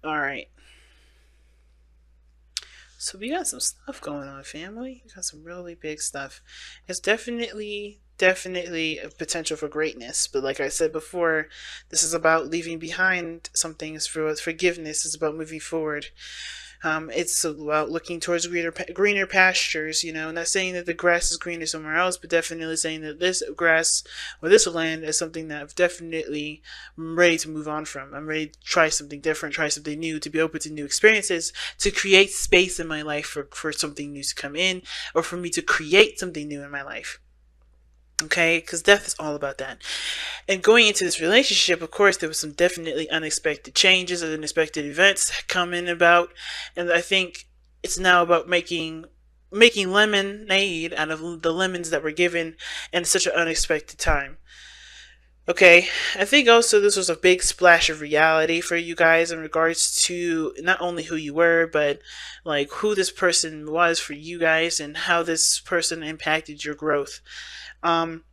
All right. So we got some stuff going on, family. We got some really big stuff. It's definitely a potential for greatness. But like I said before, this is about leaving behind some things for forgiveness. It's about moving forward. It's about looking towards greener pastures. Not saying that the grass is greener somewhere else, but definitely saying that this grass or this land is something that I've definitely I'm ready to move on from. I'm ready to try something different, try something new, to be open to new experiences, to create space in my life for something new to come in, or for me to create something new in my life. Okay, because death is all about that. And going into this relationship, of course, there was some definitely unexpected changes and unexpected events coming about, and I think it's now about making lemonade out of the lemons that were given in such an unexpected time. Okay, I think also this was a big splash of reality for you guys in regards to not only who you were, but like who this person was for you guys and how this person impacted your growth. Um,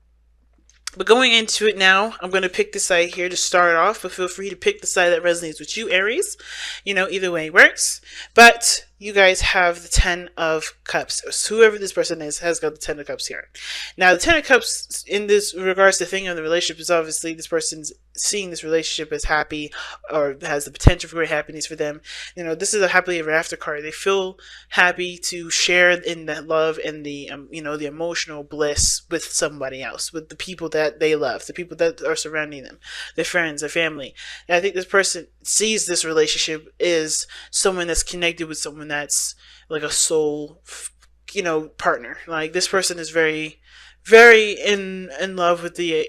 but going into it now, I'm going to pick the side here to start off, but feel free to pick the side that resonates with you, Aries. Either way works. But you guys have the Ten of Cups. So whoever this person is has got the Ten of Cups here. Now, the Ten of Cups in this regards to the thing of the relationship is obviously this person's seeing this relationship as happy or has the potential for great happiness for them. This is a happily ever after card. They feel happy to share in that love and the emotional bliss with somebody else, with the people that they love, the people that are surrounding them, their friends, their family. And I think this person sees this relationship as someone that's connected with someone that's like a soul, partner. Like this person is very in love with the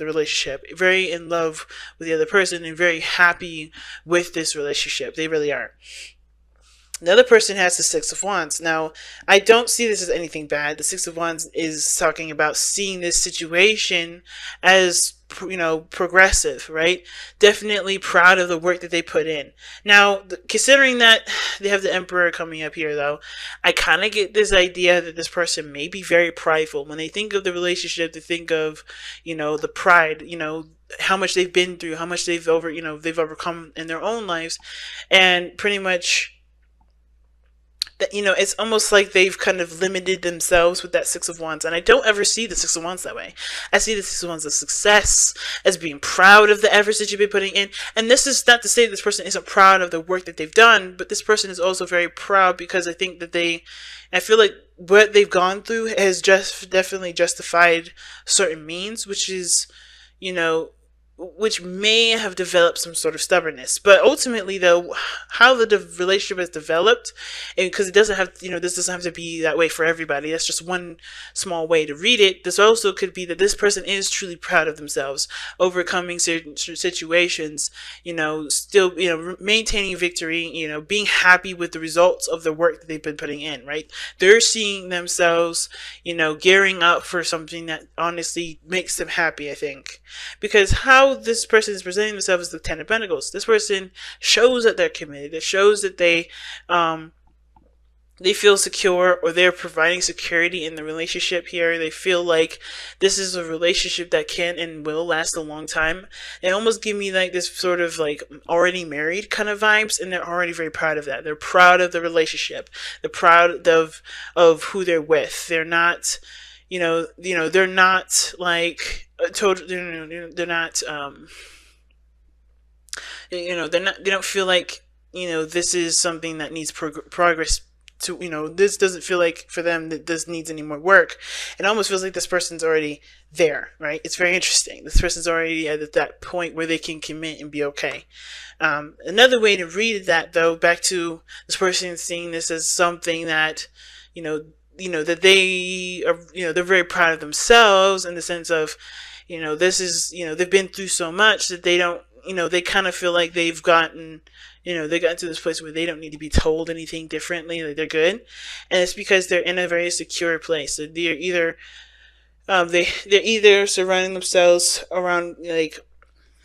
relationship, very in love with the other person, and very happy with this relationship. They really are. The other person has the Six of Wands. Now, I don't see this as anything bad. The Six of Wands is talking about seeing this situation as, progressive, right? Definitely proud of the work that they put in. Now, considering that they have the Emperor coming up here, though, I kind of get this idea that this person may be very prideful. When they think of the relationship, they think of, the pride, how much they've been through, how much they've overcome in their own lives, and pretty much that it's almost like they've kind of limited themselves with that Six of Wands. And I don't ever see the Six of Wands that way. I see the Six of Wands as success, as being proud of the efforts that you've been putting in. And this is not to say that this person isn't proud of the work that they've done, but this person is also very proud because I think that I feel like what they've gone through has just definitely justified certain means, which may have developed some sort of stubbornness. But ultimately, though, how the relationship has developed, and because it doesn't have, this doesn't have to be that way for everybody. That's just one small way to read it. This also could be that this person is truly proud of themselves, overcoming certain situations, still, maintaining victory, being happy with the results of the work that they've been putting in, right? They're seeing themselves, gearing up for something that honestly makes them happy, I think. Because how this person is presenting themselves as the Ten of Pentacles, this person shows that they're committed. It shows that they feel secure, or they're providing security in the relationship here. They feel like this is a relationship that can and will last a long time. They almost give me like this sort of like already married kind of vibes, and they're already very proud of that. They're proud of the relationship. They're proud of who they're with. They're not, they're not like total. They're not. They don't feel like this is something that needs progress. This doesn't feel like for them that this needs any more work. It almost feels like this person's already there, right? It's very interesting. This person's already at that point where they can commit and be okay. Another way to read that, though, back to this person seeing this as something that, that they are, they're very proud of themselves in the sense of, this is, they've been through so much that they don't, they kind of feel like they've gotten, they got to this place where they don't need to be told anything differently. Like they're good, and it's because they're in a very secure place. So they're either, they're either surrounding themselves around like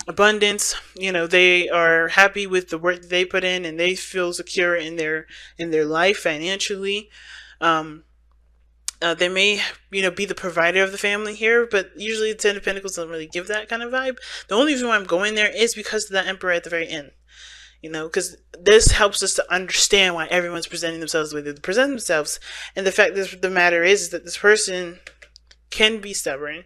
abundance. They are happy with the work that they put in, and they feel secure in their life financially. They may, be the provider of the family here, but usually the Ten of Pentacles don't really give that kind of vibe. The only reason why I'm going there is because of that Emperor at the very end. because this helps us to understand why everyone's presenting themselves the way they present themselves. And the fact of the matter is that this person can be stubborn,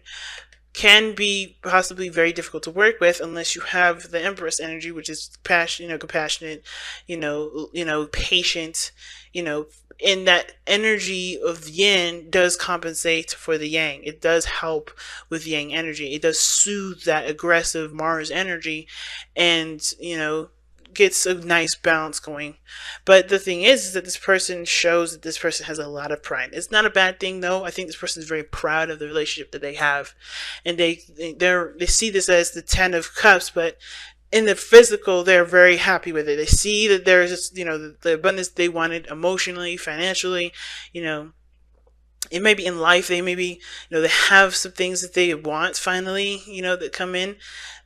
can be possibly very difficult to work with unless you have the Empress energy, which is passionate, compassionate, patient, and that energy of yin does compensate for the yang. It does help with yang energy. It does soothe that aggressive Mars energy, and gets a nice balance going. But the thing is that this person shows that this person has a lot of pride. It's not a bad thing though. I think this person is very proud of the relationship that they have, and they see this as the 10 of Cups, but in the physical, they're very happy with it. They see that there's just, the abundance they wanted emotionally, financially, it may be in life. They maybe, they have some things that they want finally, that come in,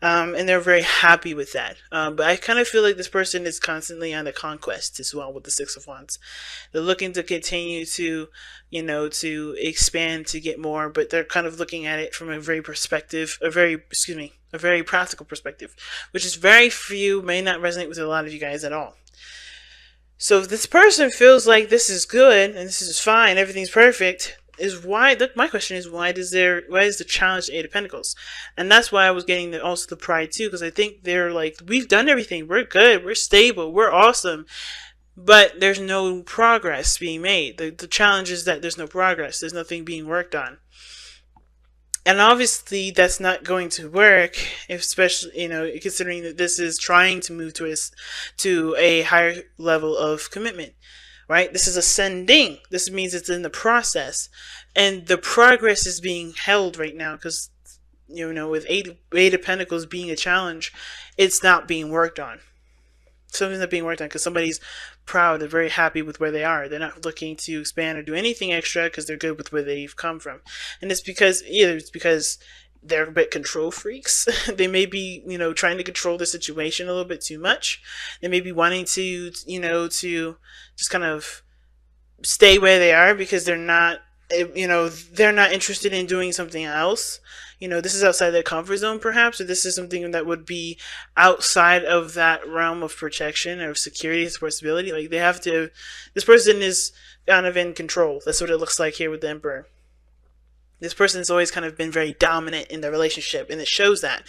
and they're very happy with that. But I kind of feel like this person is constantly on the conquest as well with the Six of Wands. They're looking to continue to, to expand, to get more, but they're kind of looking at it from a very practical perspective, which is very few, may not resonate with a lot of you guys at all. So if this person feels like this is good and this is fine, everything's perfect, my question is why is the challenge the Eight of Pentacles? And that's why I was getting also the pride too, because I think they're like, we've done everything, we're good, we're stable, we're awesome, but there's no progress being made. The challenge is that there's no progress, there's nothing being worked on. And obviously that's not going to work, especially, considering that this is trying to move to a higher level of commitment, right? This is ascending. This means it's in the process. And the progress is being held right now because, with Eight of Pentacles being a challenge, it's not being worked on. Something's not being worked on because somebody's proud, they're very happy with where they are. They're not looking to expand or do anything extra because they're good with where they've come from. And it's because they're a bit control freaks. They may be, trying to control the situation a little bit too much. They may be wanting to, to just kind of stay where they are because they're not interested in doing something else. This is outside their comfort zone perhaps, or this is something that would be outside of that realm of protection or security, support, stability. Like this person is kind of in control. That's what it looks like here with the Emperor. This person's always kind of been very dominant in the relationship, and it shows that.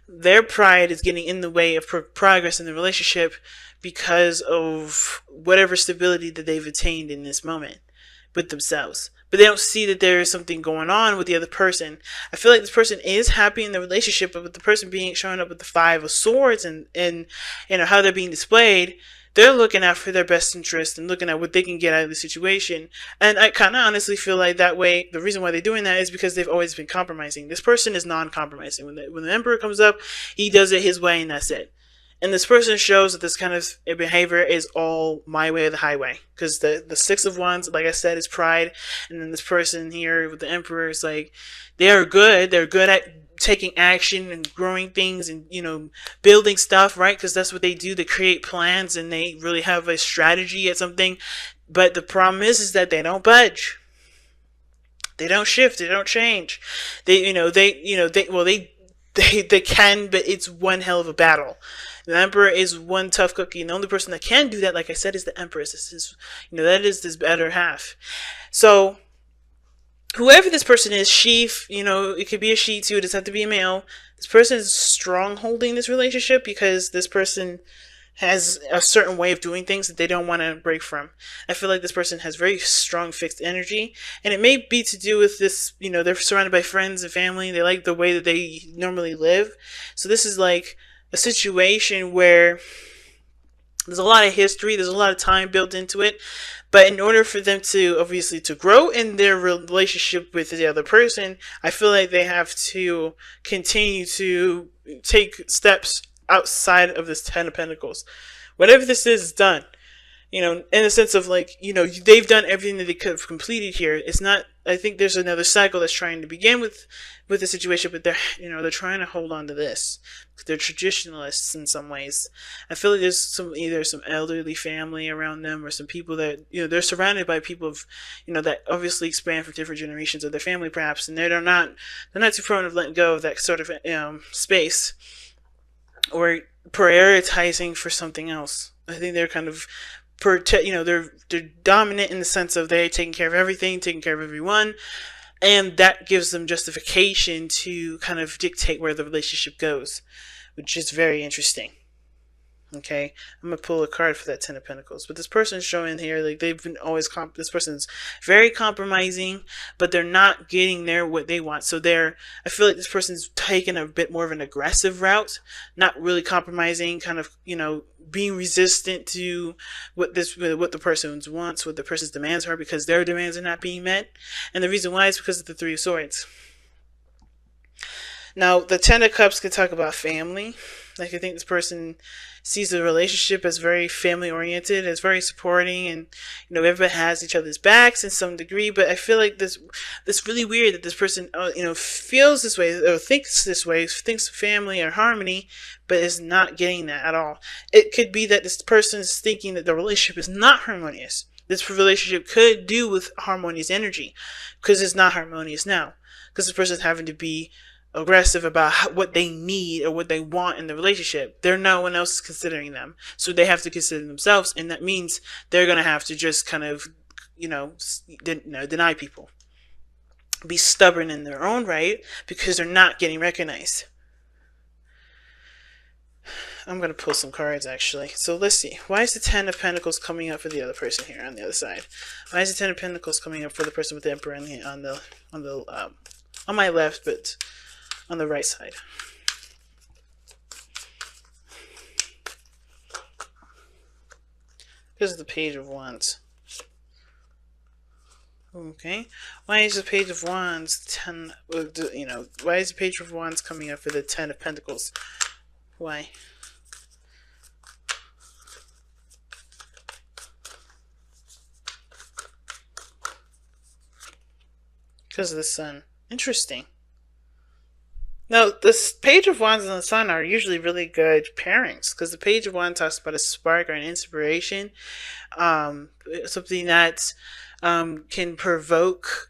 Their pride is getting in the way of progress in the relationship because of whatever stability that they've attained in this moment with themselves. But they don't see that there is something going on with the other person. I feel like this person is happy in the relationship, but with the person showing up with the Five of Swords and how they're being displayed, they're looking out for their best interest and looking at what they can get out of the situation. And I kind of honestly feel like that way, the reason why they're doing that is because they've always been compromising. This person is non-compromising. When the Emperor comes up, he does it his way and that's it. And this person shows that this kind of behavior is all my way or the highway. Because the Six of Wands, like I said, is pride. And then this person here with the Emperor is like, they are good. They're good at taking action and growing things and, building stuff, right? Because that's what they do. They create plans and they really have a strategy at something. But the problem is that they don't budge. They don't shift. They don't change. They can, but it's one hell of a battle. The Emperor is one tough cookie, and the only person that can do that, like I said, is the Empress. This is, that is this better half. So, whoever this person is, she, it could be a she too. It doesn't have to be a male. This person is strong holding this relationship because this person has a certain way of doing things that they don't want to break from. I feel like this person has very strong fixed energy, and it may be to do with this, they're surrounded by friends and family. They like the way that they normally live. So this is like a situation where there's a lot of history, there's a lot of time built into it, but in order for them to obviously to grow in their relationship with the other person, I feel like they have to continue to take steps outside of this Ten of Pentacles. Whatever this is done, in the sense of like, they've done everything that they could have completed here. It's not, I think there's another cycle that's trying to begin with the situation, but they're trying to hold on to this. They're traditionalists in some ways. I feel like there's either some elderly family around them or some people that, they're surrounded by people of, that obviously span from different generations of their family perhaps, and they're not too prone of letting go of that sort of space. or prioritizing for something else. I think they're kind of they're dominant in the sense of they're taking care of everything, taking care of everyone, and that gives them justification to kind of dictate where the relationship goes, which is very interesting. Okay, I'm gonna pull a card for that Ten of Pentacles. But this person's showing here, like they've been always this person's very compromising, but they're not getting there what they want. So I feel like this person's taking a bit more of an aggressive route, not really compromising, kind of, being resistant to what the person wants, what the person's demands are, because their demands are not being met. And the reason why is because of the Three of Swords. Now, the Ten of Cups could talk about family. Like, I think this person sees the relationship as very family oriented, as very supporting, and everybody has each other's backs in some degree. But I feel like this really weird that this person feels this way or thinks this way, thinks family or harmony, but is not getting that at all. It could be that this person is thinking that the relationship is not harmonious. This relationship could do with harmonious energy, because it's not harmonious now, because this person is having to be aggressive about what they need or what they want in the relationship. No one else is considering them, so they have to consider themselves, and that means they're gonna have to just kind of deny people, be stubborn in their own right, because they're not getting recognized. I'm gonna pull some cards actually. So let's see. Why is the Ten of Pentacles coming up for the other person here on the other side? Why is the Ten of Pentacles coming up for the person with the Emperor on my left, but on the right side? Because of the Page of Wands. Okay. Why is the Page of Wands why is the Page of Wands coming up for the Ten of Pentacles? Why? Because of the Sun. Interesting. Now, this Page of Wands and the Sun are usually really good pairings, because the Page of Wands talks about a spark or an inspiration, something that can provoke,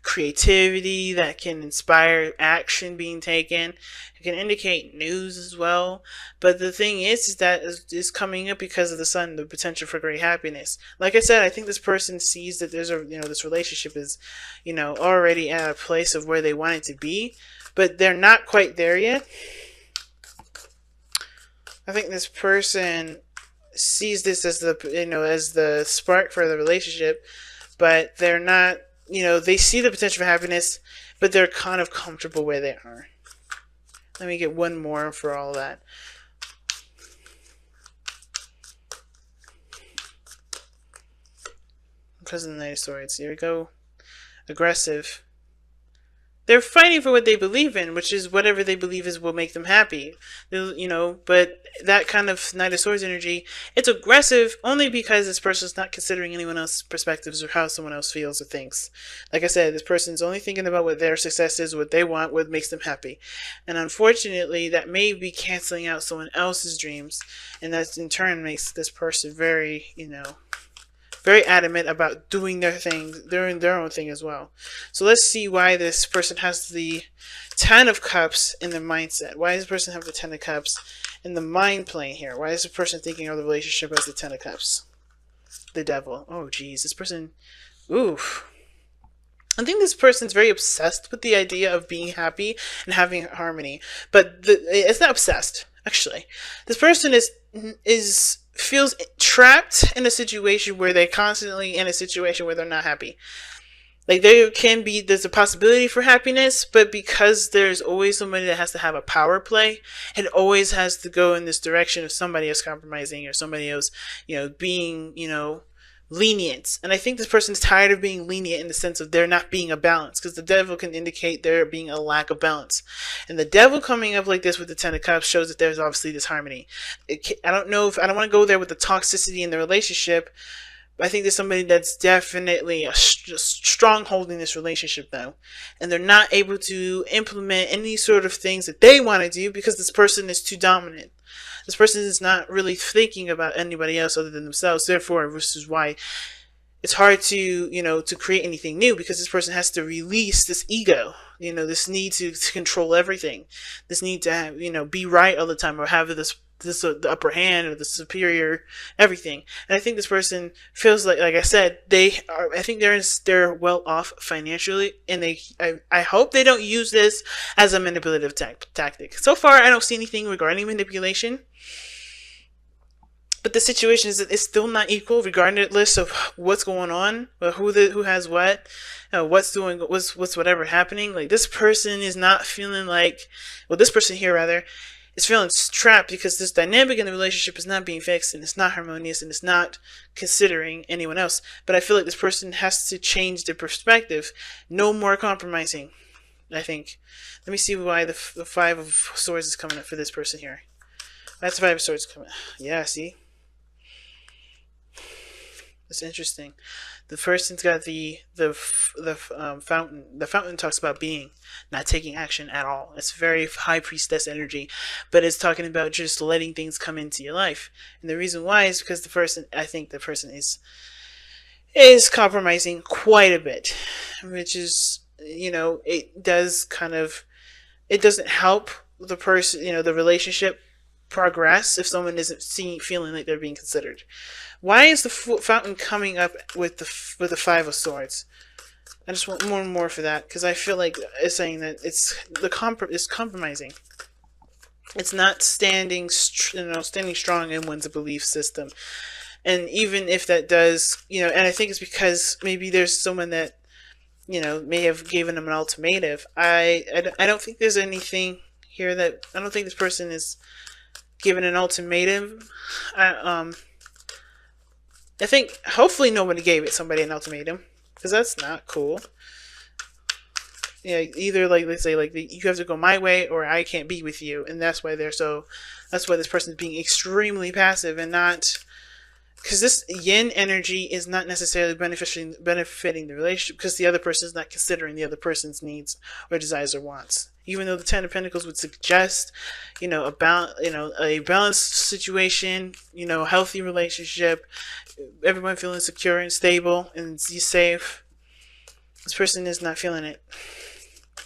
creativity, that can inspire action being taken. It can indicate news as well. But the thing is that is coming up because of the Sun, the potential for great happiness. Like I said, I think this person sees that there's this relationship is, already at a place of where they want it to be, but they're not quite there yet. I think this person sees this as the spark for the relationship, but they're not, they see the potential for happiness, but they're kind of comfortable where they are. Let me get one more for all that. Because of the Knight of Swords. Here we go. Aggressive. They're fighting for what they believe in, which is whatever they believe is will make them happy. But that kind of Knight of Swords energy, it's aggressive only because this person's not considering anyone else's perspectives or how someone else feels or thinks. Like I said, this person's only thinking about what their success is, what they want, what makes them happy. And unfortunately, that may be canceling out someone else's dreams, and that in turn makes this person very, very adamant about doing their own thing as well. So let's see why this person has the Ten of Cups in their mindset. Why does this person have the Ten of Cups in the mind plane here? Why is the person thinking of the relationship as the Ten of Cups? The Devil. Oh, geez. This person... Oof. I think this person's very obsessed with the idea of being happy and having harmony. But it's not obsessed, actually. This person feels trapped in a situation where they're constantly in a situation where they're not happy. Like, there's a possibility for happiness, but because there's always somebody that has to have a power play, it always has to go in this direction of somebody else compromising or somebody else, being, lenient. And I think this person's tired of being lenient in the sense of there not being a balance, because the Devil can indicate there being a lack of balance. And the Devil coming up like this with the Ten of Cups shows that there's obviously disharmony. I don't want to go there with the toxicity in the relationship, but I think there's somebody that's definitely a stronghold in this relationship though, and they're not able to implement any sort of things that they want to do because this person is too dominant. This person is not really thinking about anybody else other than themselves. Therefore, this is why it's hard to, to create anything new, because this person has to release this ego, this need to control everything, this need to have, be right all the time, or have the upper hand, or the superior everything. And I think this person feels like I said, I think they're well off financially, and I hope they don't use this as a manipulative tactic. So far, I don't see anything regarding manipulation. But the situation is that it's still not equal, regardless of what's going on, or who has what, what's whatever happening. Like, this person is not feeling like, well, this person here rather is feeling trapped, because this dynamic in the relationship is not being fixed, and it's not harmonious, and it's not considering anyone else. But I feel like this person has to change their perspective. No more compromising, I think. Let me see why the Five of Swords is coming up for this person here. That's the Five of Swords coming. Yeah, see. It's interesting. The person's got the fountain. The fountain talks about being, not taking action at all. It's very high priestess energy, but it's talking about just letting things come into your life. And the reason why is because I think the person is compromising quite a bit, which is, it doesn't help the person, the relationship progress if someone isn't feeling like they're being considered. Why is the fountain coming up with the Five of Swords? I just want more and more for that, because I feel like it's saying that it's compromising. It's not standing strong in one's belief system. And even if that does, and I think it's because maybe there's someone that, may have given them an ultimatum. I don't think there's anything here that, I don't think this person is given an ultimatum. I think hopefully nobody gave somebody an ultimatum, because that's not cool. Either like, let's say, like, you have to go my way or I can't be with you, and that's why this person's being extremely passive, and not, because this yin energy is not necessarily benefiting the relationship, because the other person is not considering the other person's needs or desires or wants. Even though the Ten of Pentacles would suggest, a balanced situation, a healthy relationship, everyone feeling secure and stable and safe. This person is not feeling it.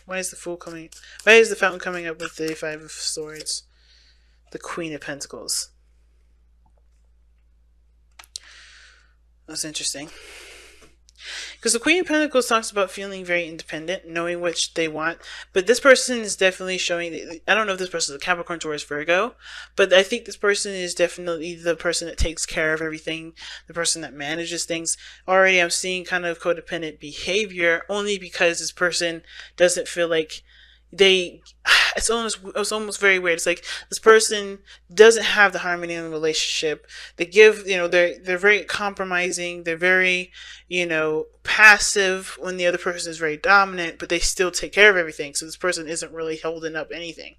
Why is the Fool coming? Why is the Fountain coming up with the Five of Swords? The Queen of Pentacles. That's interesting. Because the Queen of Pentacles talks about feeling very independent, knowing what they want. But this person is definitely showing, I don't know if this person is a Capricorn, Taurus, Virgo, but I think this person is definitely the person that takes care of everything, the person that manages things. Already I'm seeing kind of codependent behavior, only because this person doesn't feel like it's almost very weird. It's like this person doesn't have the harmony in the relationship. They give, they're very compromising. They're very, passive when the other person is very dominant, but they still take care of everything. So this person isn't really holding up anything.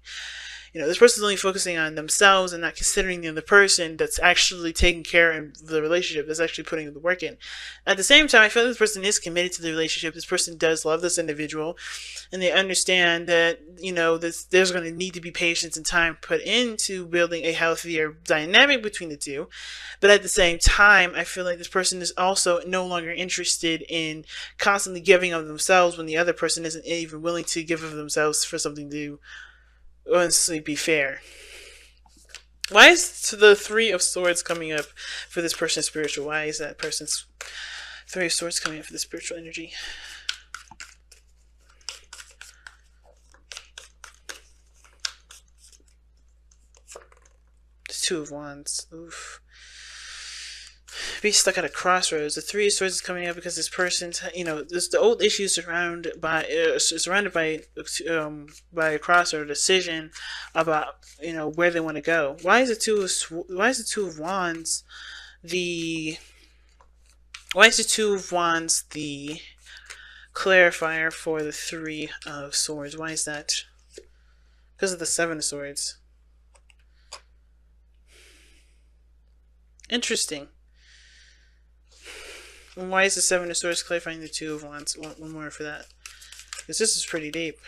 This person's only focusing on themselves and not considering the other person that's actually taking care of the relationship, that's actually putting the work in. At the same time, I feel like this person is committed to the relationship. This person does love this individual, and they understand that, there's going to need to be patience and time put into building a healthier dynamic between the two. But at the same time, I feel like this person is also no longer interested in constantly giving of themselves when the other person isn't even willing to give of themselves for something to honestly be fair. Why is the Three of Swords coming up for this person's spiritual? Why is that person's Three of Swords coming up for the spiritual energy? The Two of Wands. Oof. Be stuck at a crossroads. The Three of Swords is coming up because this person's, the old issues surrounded by a crossroad, a decision about, where they want to go. Why is the Two of Wands the clarifier for the Three of Swords? Why is that? Because of the Seven of Swords. Interesting. Why is the Seven of Swords clarifying the Two of Wands? One more for that. Because this is pretty deep.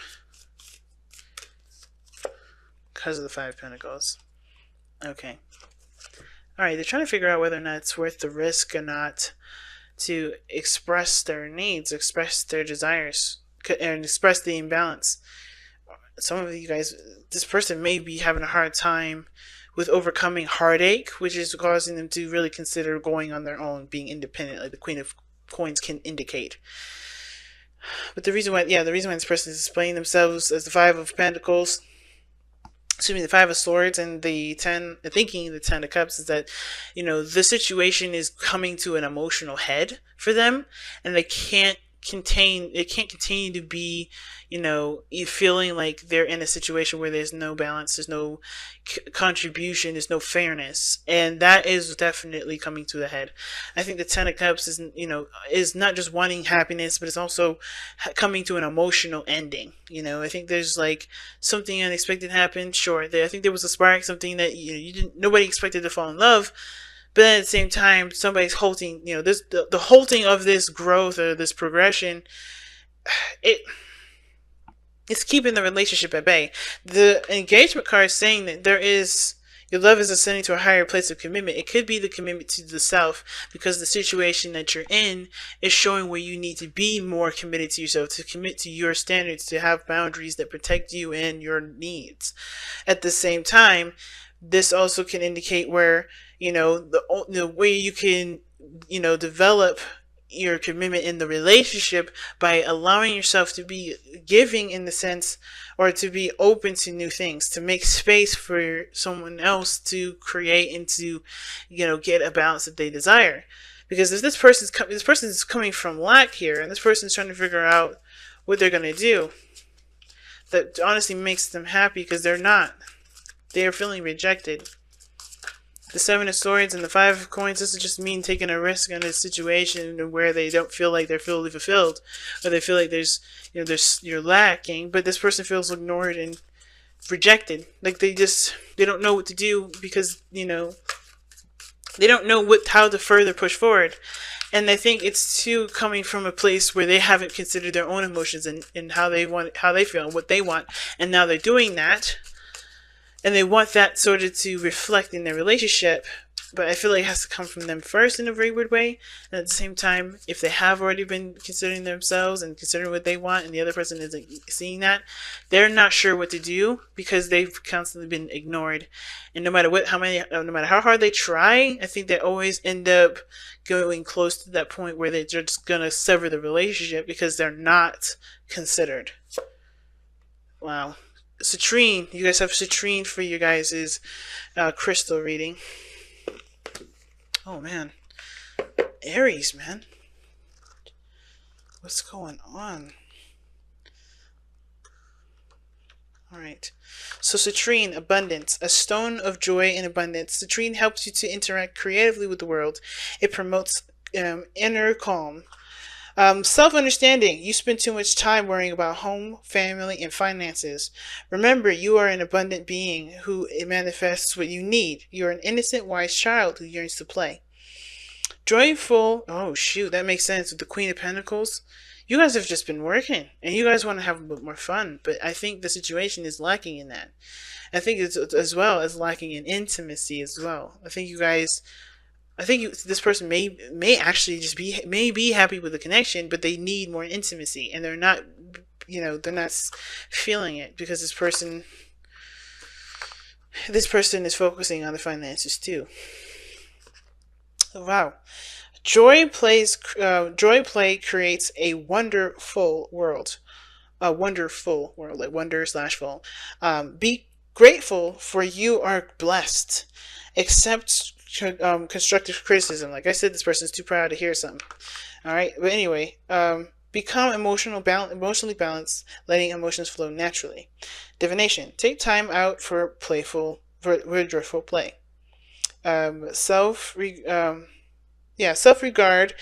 Because of the Five of Pentacles. Okay. Alright, they're trying to figure out whether or not it's worth the risk or not to express their needs, express their desires, and express the imbalance. Some of you guys, this person may be having a hard time with overcoming heartache, which is causing them to really consider going on their own, being independent, like the Queen of Coins can indicate. But the reason why this person is displaying themselves as the Five of Pentacles, the Five of Swords, and the Ten of Cups, is that, the situation is coming to an emotional head for them, and it can't continue to be, feeling like they're in a situation where there's no balance, there's no contribution, there's no fairness, and that is definitely coming to the head. I think the Ten of Cups is not just wanting happiness, but it's also coming to an emotional ending. I think there's like something unexpected happened. Sure, I think there was a spark, something that nobody expected to fall in love. But at the same time, somebody's halting, the halting of this growth or this progression, it's keeping the relationship at bay. The engagement card is saying that your love is ascending to a higher place of commitment. It could be the commitment to the self, because the situation that you're in is showing where you need to be more committed to yourself, to commit to your standards, to have boundaries that protect you and your needs. At the same time, this also can indicate where, the way you can, develop your commitment in the relationship by allowing yourself to be giving, in the sense, or to be open to new things, to make space for someone else to create and to, get a balance that they desire. Because if this person is coming from lack here, and this person is trying to figure out what they're going to do, that honestly makes them happy, because they are feeling rejected. The Seven of Swords and the Five of Coins, this is just mean taking a risk in a situation where they don't feel like they're fully fulfilled, or they feel like you're lacking, but this person feels ignored and rejected. Like they don't know what to do, because, they don't know how to further push forward. And I think it's too coming from a place where they haven't considered their own emotions and how they feel and what they want. And now they're doing that. And they want that sort of to reflect in their relationship. But I feel like it has to come from them first in a very weird way. And at the same time, if they have already been considering themselves and considering what they want, and the other person isn't seeing that, they're not sure what to do, because they've constantly been ignored. And no matter how hard they try, I think they always end up going close to that point where they're just gonna sever the relationship because they're not considered. Wow. Citrine, you guys have citrine for you guys' crystal reading. Oh man, Aries, man, what's going on? All right, so citrine, abundance, a stone of joy and abundance. Citrine helps you to interact creatively with the world. It promotes inner calm. Self-understanding. You spend too much time worrying about home, family, and finances. Remember, you are an abundant being who manifests what you need. You are an innocent, wise child who yearns to play. Joyful. Oh, shoot. That makes sense with the Queen of Pentacles. You guys have just been working, and you guys want to have a bit more fun, but I think the situation is lacking in that. I think it's as well as lacking in intimacy as well. I think this person may actually just be happy with the connection, but they need more intimacy, and they're not feeling it, because this person is focusing on the finances too. Wow. Joy play creates a wonderful world. A wonderful world, like wonder/full. Be grateful, for you are blessed. Accept constructive criticism. Like I said, this person is too proud to hear something. All right, but anyway, become emotionally balanced, letting emotions flow naturally. Divination. Take time out for joyful play. Self-regard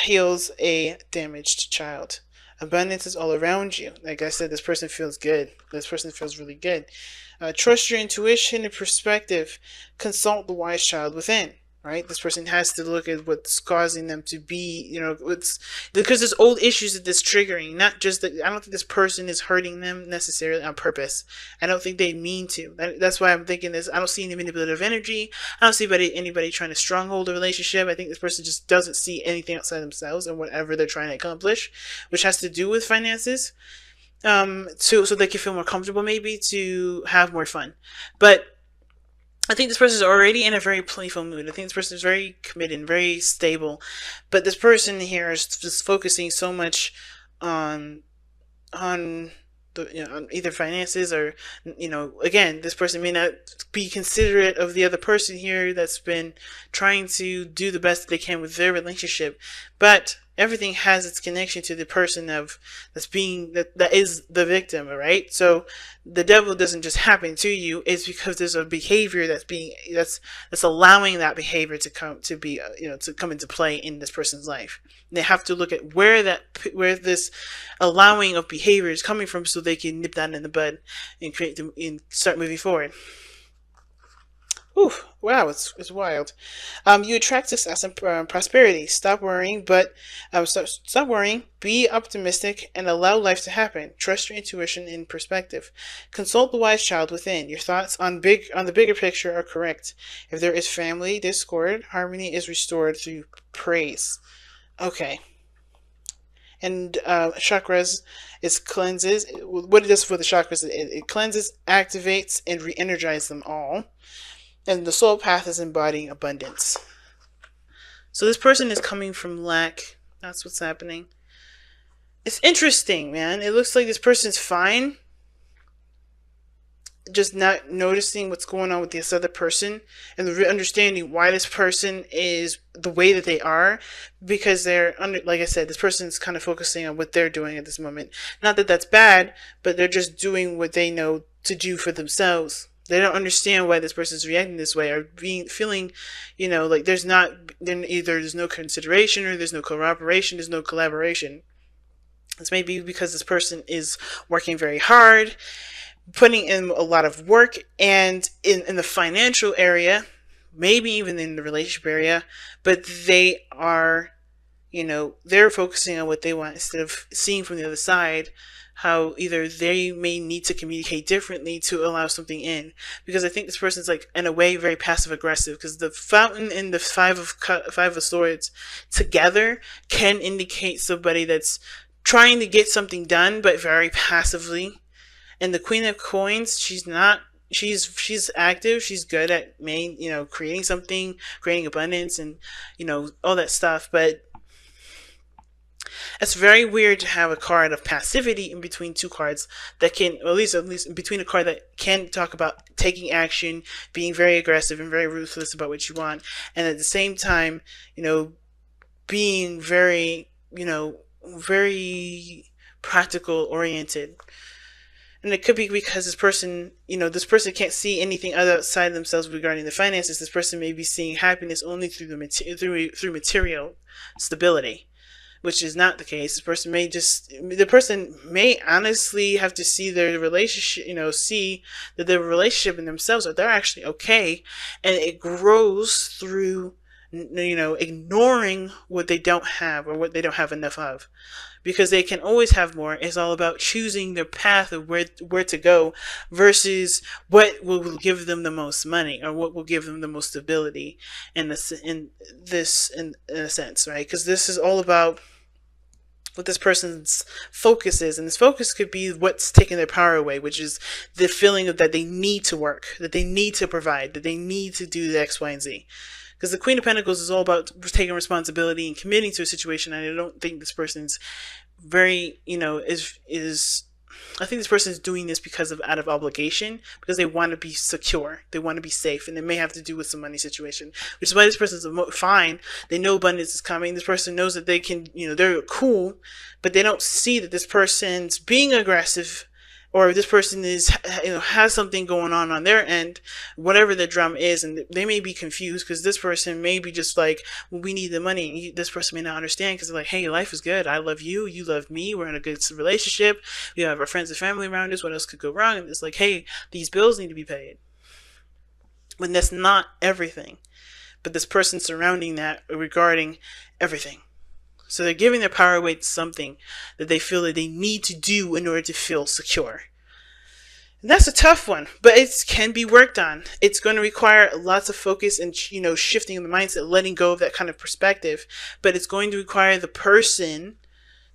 heals a damaged child. Abundance is all around you. Like I said, this person feels good. This person feels really good. Trust your intuition and perspective. Consult the wise child within. right? This person has to look at what's causing them to be, what's because there's old issues that this triggering. Not just that. I don't think this person is hurting them necessarily on purpose. I don't think they mean to. That's why I'm thinking this. I don't see any manipulative energy. I don't see anybody trying to stronghold a relationship. I think this person just doesn't see anything outside themselves and whatever they're trying to accomplish, which has to do with finances. So they can feel more comfortable, maybe to have more fun, but I think this person is already in a very playful mood. I think this person is very committed, very stable. But this person here is just focusing so much on on on either finances or again, this person may not be considerate of the other person here that's been trying to do the best they can with their relationship, but everything has its connection to the person that is the victim, right? So the devil doesn't just happen to you. It's because there's a behavior that's allowing that behavior to come into play in this person's life. And they have to look at where this allowing of behavior is coming from, so they can nip that in the bud and start moving forward. Ooh, wow, it's wild. You attract success and prosperity. Stop worrying, stop worrying. Be optimistic and allow life to happen. Trust your intuition and perspective. Consult the wise child within. Your thoughts on the bigger picture are correct. If there is family discord, harmony is restored through praise. Okay. And chakras is cleanses. What it does for the chakras, it cleanses, activates, and re-energizes them all. And the soul path is embodying abundance. So this person is coming from lack. That's what's happening. It's interesting, man. It looks like this person's fine, just not noticing what's going on with this other person and understanding why this person is the way that they are, because like I said, this person's kind of focusing on what they're doing at this moment. Not that that's bad, but they're just doing what they know to do for themselves. They don't understand why this person's reacting this way, or feeling, like there's no consideration, or there's no cooperation, there's no collaboration. This may be because this person is working very hard, putting in a lot of work, and in the financial area, maybe even in the relationship area, but they are, they're focusing on what they want instead of seeing from the other side how either they may need to communicate differently to allow something in. Because I think this person's like, in a way, very passive aggressive, because the fountain and the five of swords together can indicate somebody that's trying to get something done but very passively. And the queen of coins, she's active, she's good at creating something, creating abundance, and all that stuff. But it's very weird to have a card of passivity in between two cards that can, at least in between a card that can talk about taking action, being very aggressive and very ruthless about what you want, and at the same time, being very, very practical oriented. And it could be because this person can't see anything outside themselves regarding the finances. This person may be seeing happiness only through through material stability, which is not the case. The person may honestly have to see their relationship, see that their relationship in themselves, that they're actually okay, and it grows through, ignoring what they don't have or what they don't have enough of. Because they can always have more. It's all about choosing their path of where to go versus what will give them the most money or what will give them the most stability in a sense, right? Because this is all about what this person's focus is, and this focus could be what's taking their power away, which is the feeling of that they need to work, that they need to provide, that they need to do the X, Y, and Z. Because the Queen of Pentacles is all about taking responsibility and committing to a situation, and I don't think this person's very, I think this person is doing this out of obligation, because they want to be secure, they want to be safe, and it may have to do with some money situation, which is why this person's fine. They know abundance is coming. This person knows that they can, they're cool, but they don't see that this person's being aggressive, or this person has something going on their end, whatever the drama is, and they may be confused because this person may be just like, well, we need the money. This person may not understand because they're like, hey, life is good. I love you. You love me. We're in a good relationship. We have our friends and family around us. What else could go wrong? And it's like, hey, these bills need to be paid. When that's not everything. but this person surrounding that regarding everything. So they're giving their power away to something that they feel that they need to do in order to feel secure. And that's a tough one, but it can be worked on. It's going to require lots of focus and, shifting the mindset, letting go of that kind of perspective. But it's going to require the person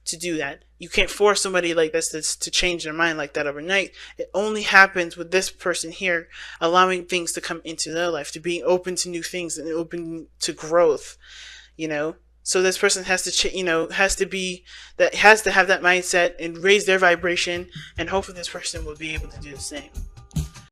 to do that. You can't force somebody like this to change their mind like that overnight. It only happens with this person here, allowing things to come into their life, to being open to new things and open to growth, So this person has to, has to have that mindset and raise their vibration, and hopefully this person will be able to do the same.